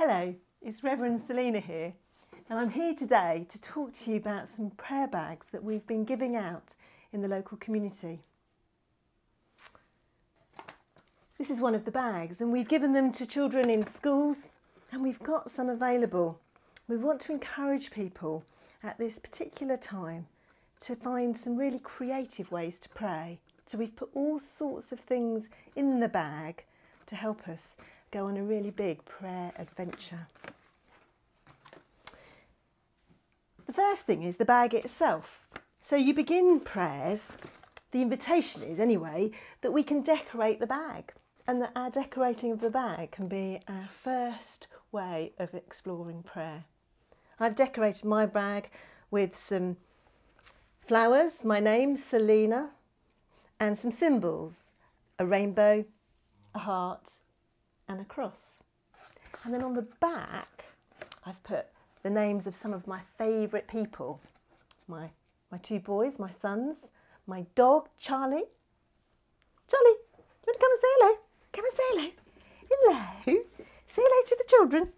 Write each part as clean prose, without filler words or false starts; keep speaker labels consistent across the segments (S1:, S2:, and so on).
S1: Hello, it's Reverend Selina here, and I'm here today to talk to you about some prayer bags that we've been giving out in the local community. This is one of the bags, and we've given them to children in schools, and we've got some available. We want to encourage people at this particular time to find some really creative ways to pray. So we've put all sorts of things in the bag to help us go on a really big prayer adventure. The first thing is the bag itself. So you begin prayers, the invitation is anyway, that we can decorate the bag, and that our decorating of the bag can be our first way of exploring prayer. I've decorated my bag with some flowers, my name, Selina, and some symbols, a rainbow, a heart and a cross. And then on the back I've put the names of some of my favourite people. My two boys, my sons, my dog, Charlie. Charlie, do you want to come and say hello? Come and say hello. Hello. Say hello to the children.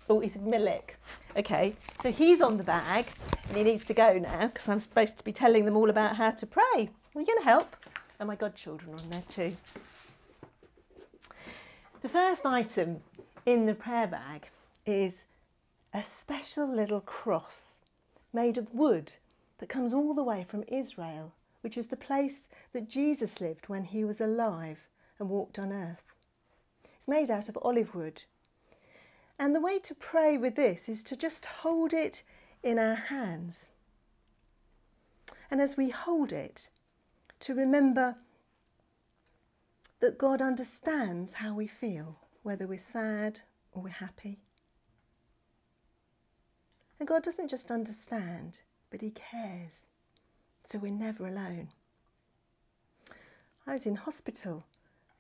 S1: Oh, he's a Milik. Okay, so he's on the bag and he needs to go now because I'm supposed to be telling them all about how to pray. Are you going to help? And my godchildren are on there too. The first item in the prayer bag is a special little cross made of wood that comes all the way from Israel, which is the place that Jesus lived when he was alive and walked on earth. It's made out of olive wood. And the way to pray with this is to just hold it in our hands. And as we hold it, to remember that God understands how we feel, whether we're sad or we're happy. And God doesn't just understand, but he cares, so we're never alone. I was in hospital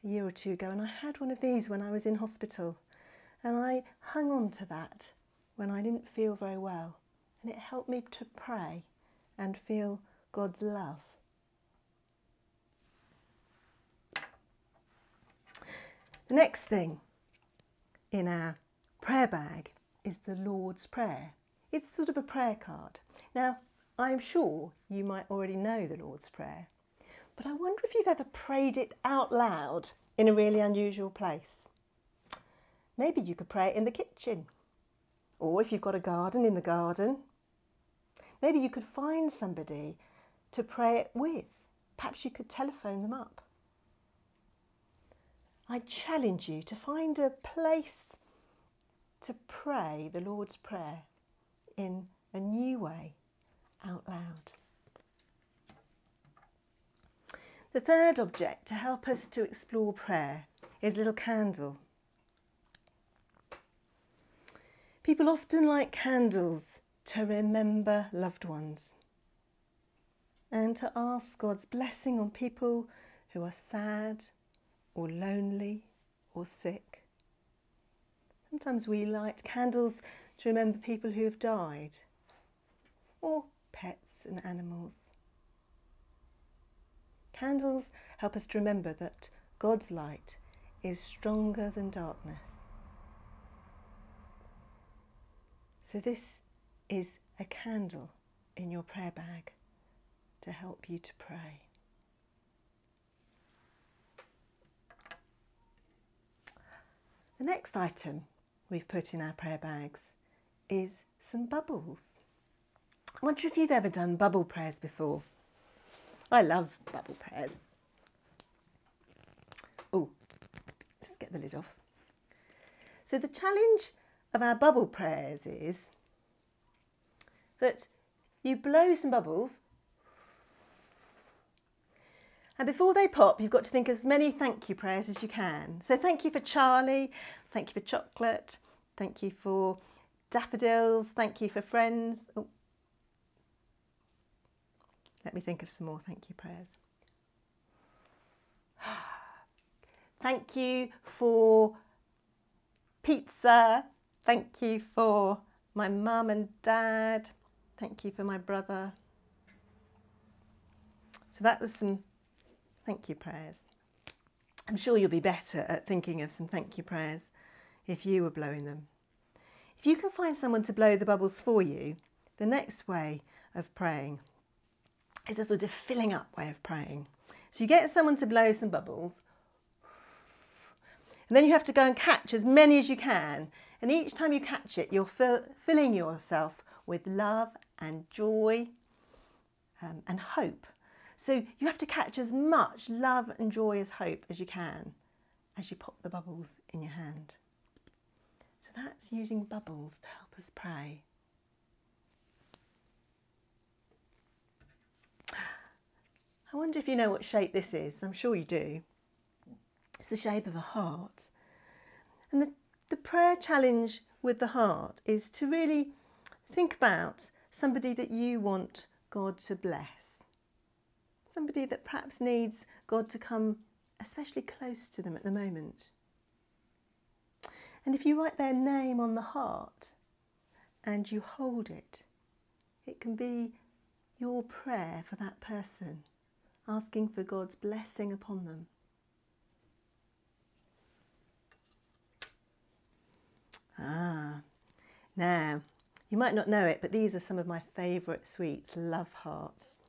S1: a year or two ago, and I had one of these when I was in hospital. And I hung on to that when I didn't feel very well. And it helped me to pray and feel God's love. The next thing in our prayer bag is the Lord's Prayer. It's sort of a prayer card. Now, I'm sure you might already know the Lord's Prayer, but I wonder if you've ever prayed it out loud in a really unusual place. Maybe you could pray it in the kitchen, or if you've got a garden, in the garden. Maybe you could find somebody to pray it with. Perhaps you could telephone them up. I challenge you to find a place to pray the Lord's Prayer in a new way, out loud. The third object to help us to explore prayer is a little candle. People often light candles to remember loved ones and to ask God's blessing on people who are sad or lonely or sick. Sometimes we light candles to remember people who have died, or pets and animals. Candles help us to remember that God's light is stronger than darkness. So this is a candle in your prayer bag to help you to pray. The next item we've put in our prayer bags is some bubbles. I wonder if you've ever done bubble prayers before. I love bubble prayers. Oh, just get the lid off. So the challenge of our bubble prayers is that you blow some bubbles, and before they pop you've got to think of as many thank you prayers as you can. So thank you for Charlie, thank you for chocolate, thank you for daffodils, thank you for friends. Oh. Let me think of some more thank you prayers. Thank you for pizza. Thank you for my mum and dad. Thank you for my brother. So that was some thank you prayers. I'm sure you'll be better at thinking of some thank you prayers if you were blowing them. If you can find someone to blow the bubbles for you, the next way of praying is a sort of filling up way of praying. So you get someone to blow some bubbles, and then you have to go and catch as many as you can. And each time you catch it, you're filling yourself with love and joy and hope. So you have to catch as much love and joy as hope as you can as you pop the bubbles in your hand. So that's using bubbles to help us pray. I wonder if you know what shape this is. I'm sure you do. It's the shape of a heart. And the prayer challenge with the heart is to really think about somebody that you want God to bless. Somebody that perhaps needs God to come especially close to them at the moment. And if you write their name on the heart and you hold it, it can be your prayer for that person, asking for God's blessing upon them. Now, you might not know it, but these are some of my favourite sweets, love hearts.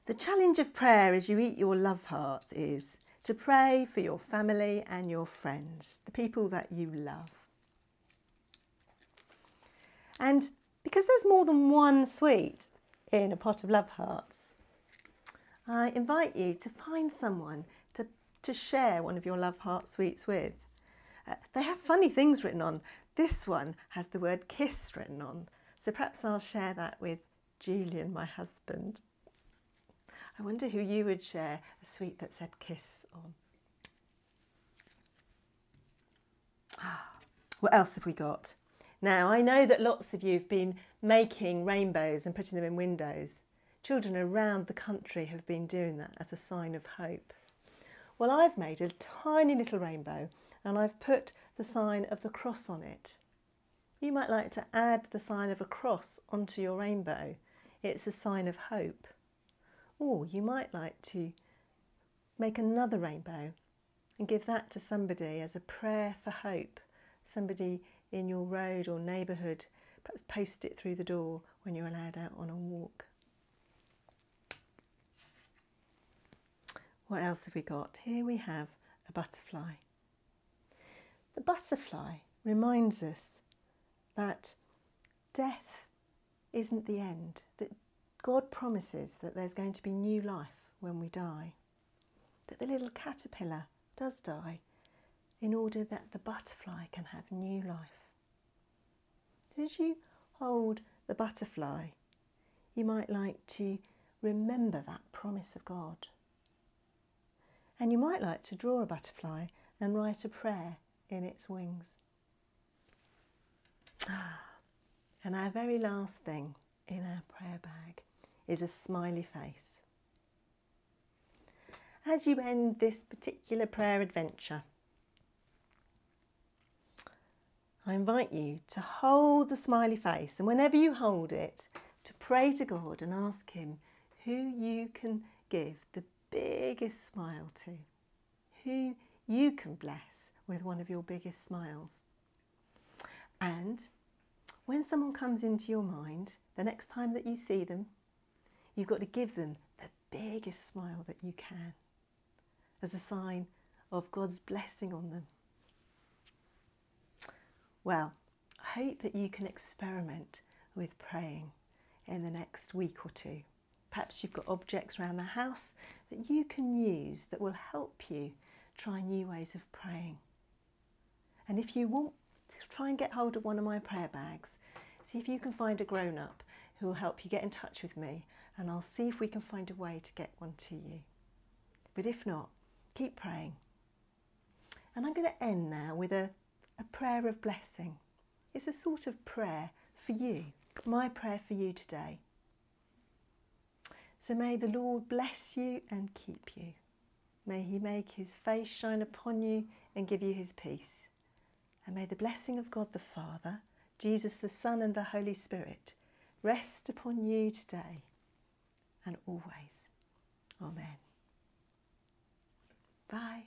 S1: The challenge of prayer as you eat your love hearts is to pray for your family and your friends, the people that you love. And because there's more than one sweet in a pot of love hearts, I invite you to find someone to share one of your love heart sweets with. They have funny things written on. This one has the word kiss written on. So perhaps I'll share that with Julian, my husband. I wonder who you would share a sweet that said kiss on. What else have we got? Now, I know that lots of you have been making rainbows and putting them in windows. Children around the country have been doing that as a sign of hope. Well, I've made a tiny little rainbow and I've put the sign of the cross on it. You might like to add the sign of a cross onto your rainbow. It's a sign of hope. Or you might like to make another rainbow and give that to somebody as a prayer for hope. Somebody in your road or neighbourhood, perhaps post it through the door when you're allowed out on a walk. What else have we got? Here we have a butterfly. The butterfly reminds us that death isn't the end, that God promises that there's going to be new life when we die, that the little caterpillar does die in order that the butterfly can have new life. So as you hold the butterfly, you might like to remember that promise of God. And you might like to draw a butterfly and write a prayer in its wings. And our very last thing in our prayer bag is a smiley face. As you end this particular prayer adventure, I invite you to hold the smiley face, and whenever you hold it, to pray to God and ask Him who you can give the biggest smile to, who you can bless with one of your biggest smiles. And when someone comes into your mind, the next time that you see them, you've got to give them the biggest smile that you can as a sign of God's blessing on them. Well, I hope that you can experiment with praying in the next week or two. Perhaps you've got objects around the house that you can use that will help you try new ways of praying. And if you want to try and get hold of one of my prayer bags, see if you can find a grown-up who will help you get in touch with me, and I'll see if we can find a way to get one to you. But if not, keep praying. And I'm going to end now with a prayer of blessing. It's a sort of prayer for you, my prayer for you today. So may the Lord bless you and keep you. May He make His face shine upon you and give you His peace. And may the blessing of God the Father, Jesus the Son and the Holy Spirit rest upon you today and always. Amen. Bye.